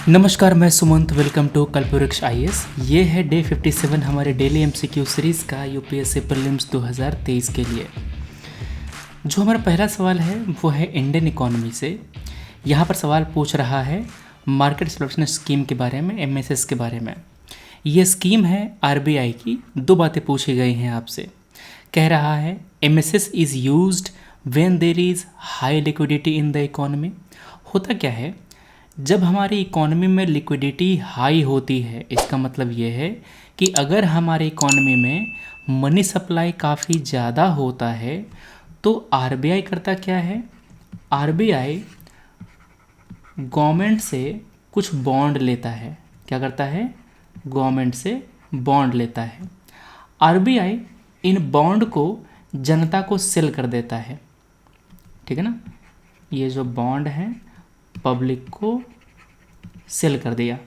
नमस्कार, मैं Sumant. Welcome to Kalpavriksha IAS. ये है डे 57 हमारे डेली एमसीक्यू सीरीज़ का यूपीएससी प्रीलिम्स 2023 के लिए। जो हमारा पहला सवाल है वो है इंडियन इकोनॉमी से। यहाँ पर सवाल पूछ रहा है मार्केट सब्सक्रिप्शन स्कीम के बारे में, एमएसएस के बारे में। ये स्कीम है आरबीआई की। दो बातें पूछी गई हैं आपसे। कह रहा है MSS is used when there is high liquidity in the economy. होता क्या है, जब हमारी इकोनॉमी में लिक्विडिटी हाई होती है, इसका मतलब ये है कि अगर हमारी इकोनॉमी में मनी सप्लाई काफ़ी ज़्यादा होता है तो आरबीआई करता क्या है, आरबीआई गवर्नमेंट से कुछ बॉन्ड लेता है। क्या करता है, गवर्नमेंट से बॉन्ड लेता है। आरबीआई इन बॉन्ड को जनता को सेल कर देता है। ठीक है ना, ये जो बॉन्ड है पब्लिक को सेल कर दिया।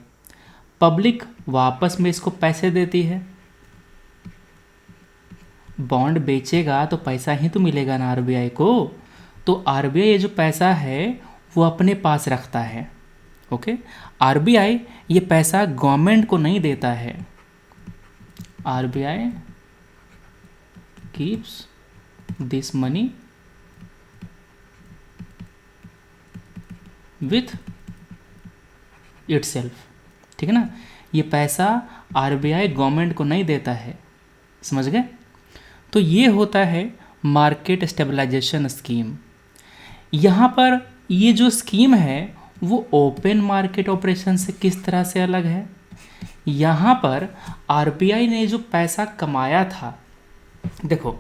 पब्लिक वापस में इसको पैसे देती है। बॉन्ड बेचेगा तो पैसा ही तो मिलेगा ना आरबीआई को। तो आरबीआई ये जो पैसा है वो अपने पास रखता है। ओके, आरबीआई ये पैसा गवर्नमेंट को नहीं देता है। RBI keeps this money with itself. ठीक है ना, ये पैसा आरबीआई गवर्नमेंट को नहीं देता है। समझ गए? तो ये होता है मार्केट स्टेबलाइजेशन स्कीम। यहाँ पर ये जो स्कीम है वो ओपन मार्केट ऑपरेशन से किस तरह से अलग है। यहाँ पर आरबीआई ने जो पैसा कमाया था, देखो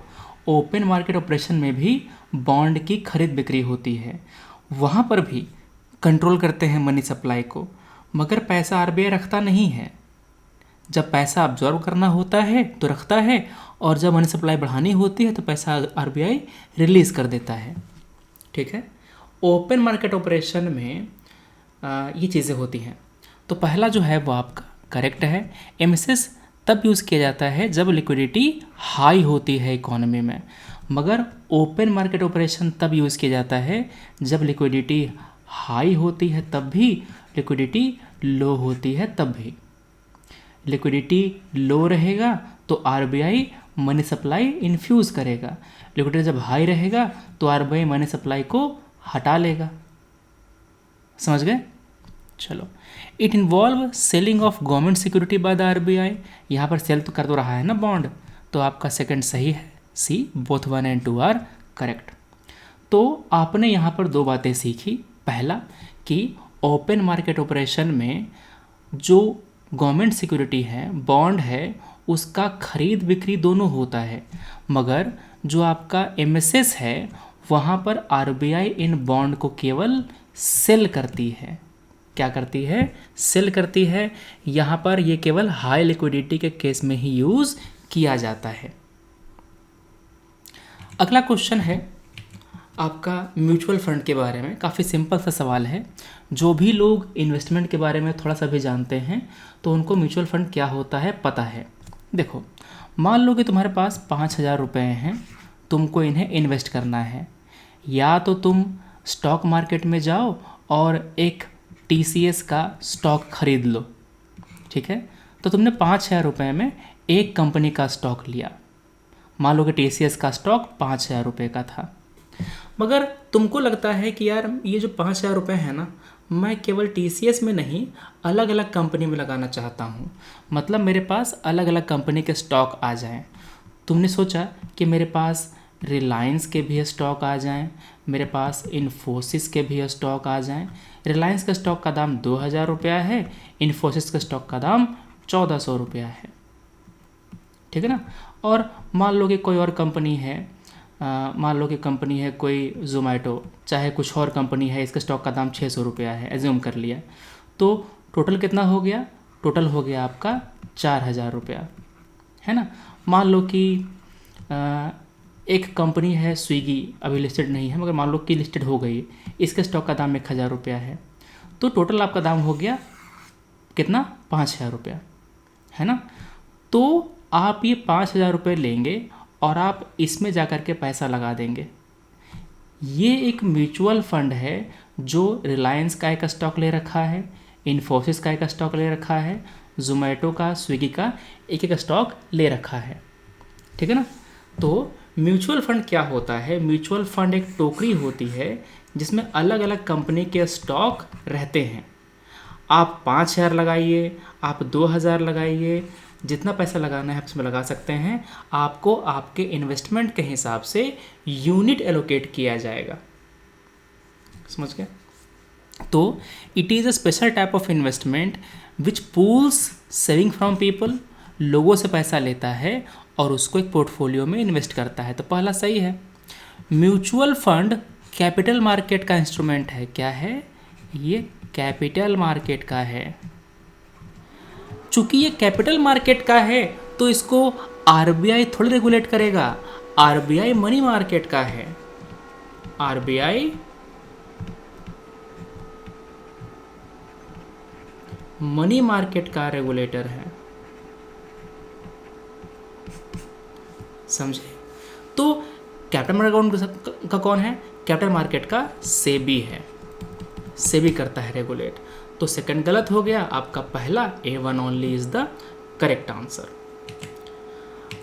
ओपन मार्केट ऑपरेशन में भी बॉन्ड की खरीद बिक्री होती है, वहाँ पर भी कंट्रोल करते हैं मनी सप्लाई को, मगर पैसा आरबीआई रखता नहीं है। जब पैसा अब्जॉर्व करना होता है तो रखता है, और जब मनी सप्लाई बढ़ानी होती है तो पैसा आरबीआई रिलीज़ कर देता है। ठीक है, ओपन मार्केट ऑपरेशन में ये चीज़ें होती हैं। तो पहला जो है वो आपका करेक्ट है। एमएसएस तब यूज़ किया जाता है जब लिक्विडिटी हाई होती है इकोनॉमी में, मगर ओपन मार्केट ऑपरेशन तब यूज़ किया जाता है जब लिक्विडिटी हाई होती है तब भी, लिक्विडिटी लो होती है तब भी। लिक्विडिटी लो रहेगा तो आरबीआई मनी सप्लाई इन्फ्यूज़ करेगा। लिक्विडिटी जब हाई रहेगा तो आरबीआई मनी सप्लाई को हटा लेगा। समझ गए? चलो, it involve selling of government security by the RBI. यहाँ पर सेल तो कर तो रहा है ना बॉन्ड, तो आपका सेकंड सही है, C. Both 1 and 2 are correct. तो आपने यहाँ पर दो बातें सीखी। पहला कि ओपन मार्केट ऑपरेशन में जो गवर्नमेंट सिक्योरिटी है, बॉन्ड है, उसका खरीद बिक्री दोनों होता है, मगर जो आपका एमएसएस है वहाँ पर आरबीआई इन बॉन्ड को केवल सेल करती है। क्या करती है? सेल करती है। यहाँ पर ये केवल हाई लिक्विडिटी के केस में ही यूज़ किया जाता है। अगला क्वेश्चन है आपका म्यूचुअल फंड के बारे में। काफ़ी सिंपल सा सवाल है। जो भी लोग इन्वेस्टमेंट के बारे में थोड़ा सा भी जानते हैं तो उनको म्यूचुअल फंड क्या होता है पता है। देखो, मान लो कि तुम्हारे पास 5,000 रुपये हैं, तुमको इन्हें इन्वेस्ट करना है। या तो तुम स्टॉक मार्केट में जाओ और एक टीसीएस का स्टॉक खरीद लो। ठीक है, तो तुमने 5,000 रुपये में एक कंपनी का स्टॉक लिया। मान लो कि टीसीएस का स्टॉक 5,000 रुपये का था, मगर तुमको लगता है कि यार ये जो 5,000 रुपये है ना, मैं केवल टीसीएस में नहीं अलग अलग कंपनी में लगाना चाहता हूँ। मतलब मेरे पास अलग अलग कंपनी के स्टॉक आ जाएं। तुमने सोचा कि मेरे पास रिलायंस के भी स्टॉक आ जाएं, मेरे पास इन्फोसिस के भी स्टॉक आ जाएं। रिलायंस का स्टॉक का दाम 2,000 रुपया है, इन्फोसिस का स्टॉक का दाम 1,400 रुपया है। ठीक है ना, और मान लो कि कोई और कंपनी है, मान लो कि कंपनी है कोई जोमेटो, चाहे कुछ और कंपनी है, इसका स्टॉक का दाम 600 रुपया है, एज्यूम कर लिया। तो टोटल कितना हो गया? टोटल हो गया आपका 4,000 रुपया, है ना। मान लो कि एक कंपनी है स्विगी, अभी लिस्टेड नहीं है, मगर मान लो कि लिस्टेड हो गई, इसके स्टॉक का दाम 1,000 रुपया है। तो टोटल आपका दाम हो गया कितना? 5,000 रुपया, है ना। तो आप ये 5,000 रुपये लेंगे और आप इसमें जा कर के पैसा लगा देंगे। ये एक म्यूचुअल फंड है जो रिलायंस का एक स्टॉक ले रखा है, इन्फोसिस का एक स्टॉक ले रखा है, जोमेटो का, स्विगी का एक एक स्टॉक ले रखा है, ठीक है ना। तो म्यूचुअल फंड क्या होता है? म्यूचुअल फंड एक टोकरी होती है जिसमें अलग अलग कंपनी के स्टॉक रहते हैं। आप 5,000 लगाइए, आप 2,000 लगाइए, जितना पैसा लगाना है आप इसमें लगा सकते हैं। आपको आपके इन्वेस्टमेंट के हिसाब से यूनिट एलोकेट किया जाएगा, समझ गए। तो it is a special type of investment which pools saving from people, लोगों से पैसा लेता है और उसको एक पोर्टफोलियो में इन्वेस्ट करता है। तो पहला सही है। म्यूचुअल फंड कैपिटल मार्केट का इंस्ट्रूमेंट है। क्या है ये? कैपिटल मार्केट का है। चूंकि ये कैपिटल मार्केट का है तो इसको आरबीआई थोड़ी रेगुलेट करेगा। आरबीआई मनी मार्केट का है। आरबीआई मनी मार्केट का रेगुलेटर है, समझे। तो कैपिटल मार्केट का कौन है? कैपिटल मार्केट का सेबी है। सेबी करता है रेगुलेट। तो सेकंड गलत हो गया आपका, पहला A1 only is the correct answer.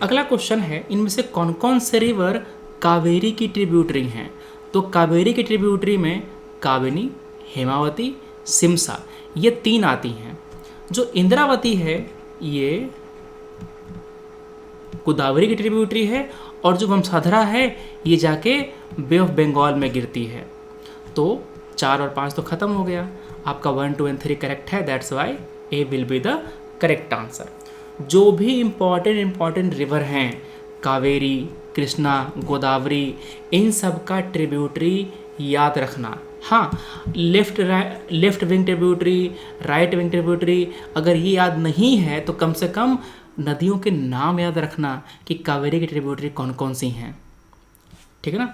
अगला क्वेश्चन है, इनमें से कौन कौन से रिवर कावेरी की ट्रिब्यूटरी हैं? तो कावेरी की ट्रिब्यूटरी में काबिनी, हेमावती, सिमसा ये 3 आती हैं। जो इंद्रावती है ये गोदावरी की ट्रिब्यूटरी है, और जो वंशधारा है ये जाके बे ऑफ बंगाल में गिरती है। तो 4 और 5 तो खत्म हो गया। आपका 1, 2 एंड 3 करेक्ट है, that's why A will be the correct answer. जो भी इम्पॉर्टेंट रिवर हैं, कावेरी, कृष्णा, गोदावरी, इन सब का ट्रिब्यूटरी याद रखना। हाँ, left wing tributary, right wing tributary, अगर ये याद नहीं है तो कम से कम नदियों के नाम याद रखना कि कावेरी की ट्रिब्यूटरी कौन कौन सी हैं, ठीक है ना।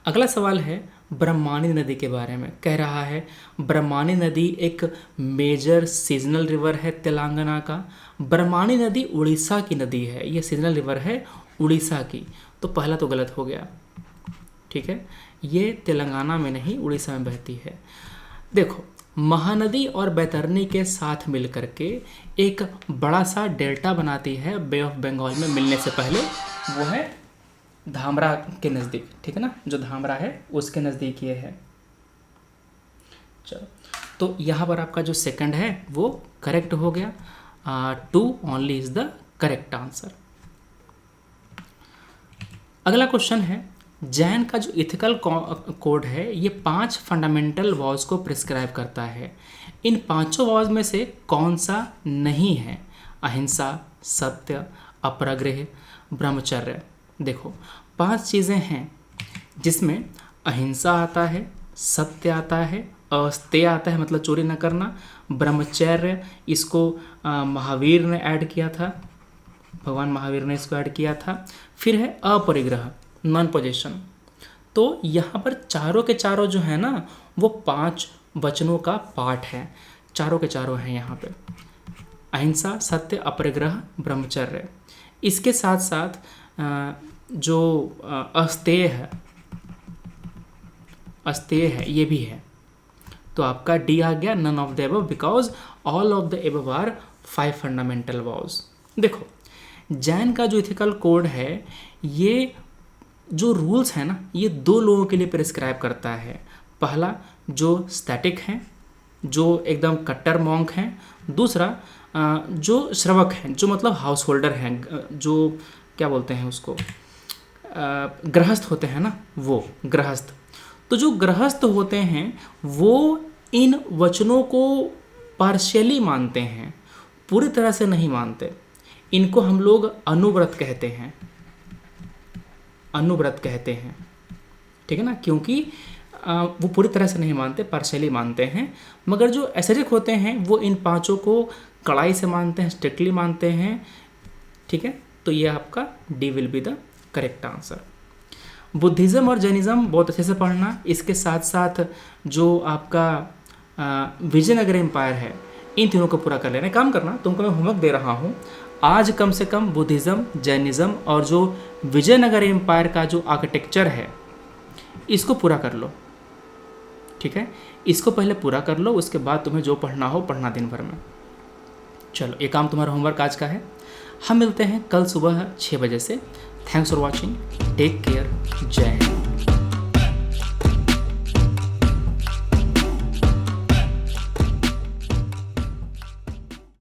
अगला सवाल है ब्रह्मानी नदी के बारे में। कह रहा है ब्रह्मानी नदी एक मेजर सीजनल रिवर है तेलंगाना का। ब्रह्मानी नदी उड़ीसा की नदी है, ये सीजनल रिवर है उड़ीसा की। तो पहला तो गलत हो गया, ठीक है। ये तेलंगाना में नहीं उड़ीसा में बहती है। देखो, महानदी और बैतरनी के साथ मिलकर के एक बड़ा सा डेल्टा बनाती है बे ऑफ बंगाल में मिलने से पहले। वो है धामरा के नज़दीक, ठीक है ना। जो धामरा है उसके नज़दीक ये है। चलो, तो यहाँ पर आपका जो सेकंड है वो करेक्ट हो गया। 2 only is the correct answer. अगला क्वेश्चन है, जैन का जो इथिकल कोड है ये 5 फंडामेंटल वॉज को प्रिस्क्राइब करता है। इन 5 वॉज में से कौन सा नहीं है? अहिंसा, सत्य, अपराग्रह, ब्रह्मचर्य। देखो, 5 चीज़ें हैं जिसमें अहिंसा आता है, सत्य आता है, अस्तेय आता है मतलब चोरी न करना, ब्रह्मचर्य इसको महावीर ने ऐड किया था, भगवान महावीर ने इसको ऐड किया था। फिर है अपरिग्रह, नॉन पोजेशन। तो यहाँ पर चारों के चारों जो है ना वो 5 वचनों का पाठ है, चारों के चारों हैं यहाँ पे। अहिंसा, सत्य, अपरिग्रह, ब्रह्मचर्य। इसके साथ साथ जो अस्तेय है ये भी है। तो आपका डी आ गया, none of the above, because all of the above are 5 fundamental वॉज। देखो, जैन का जो इथिकल कोड है ये जो रूल्स है ना ये 2 लोगों के लिए प्रिस्क्राइब करता है। पहला जो स्टैटिक हैं, जो एकदम कट्टर मॉन्क हैं। दूसरा जो श्रवक हैं, जो मतलब हाउस होल्डर हैं, जो क्या बोलते हैं उसको, गृहस्थ होते हैं ना, वो गृहस्थ। तो जो गृहस्थ होते हैं वो इन वचनों को पार्शियली मानते हैं, पूरी तरह से नहीं मानते। इनको हम लोग अनुव्रत कहते हैं, अनुव्रत कहते हैं, ठीक है ना। क्योंकि वो पूरी तरह से नहीं मानते, पार्शियली मानते हैं। मगर जो एसेरिक होते हैं वो इन 5 को कड़ाई से मानते हैं, स्ट्रिक्टली मानते हैं, ठीक है। तो ये आपका D will be the correct answer. Buddhism और जैनिज़्म बहुत अच्छे से पढ़ना। इसके साथ साथ जो आपका विजयनगर एम्पायर है इन तीनों को पूरा कर लेना। काम करना, तुमको मैं होमवर्क दे रहा हूँ, आज कम से कम बुद्धिज़्म, जैनिज़्म और जो विजयनगर एम्पायर का जो आर्किटेक्चर है इसको पूरा कर लो। ठीक है, इसको पहले पूरा कर लो, उसके बाद तुम्हें जो पढ़ना हो पढ़ना दिन भर में। चलो, ये काम तुम्हारा होमवर्क आज का है। हम मिलते हैं कल सुबह 6 बजे से। Thanks for watching, take care, जय हिंद।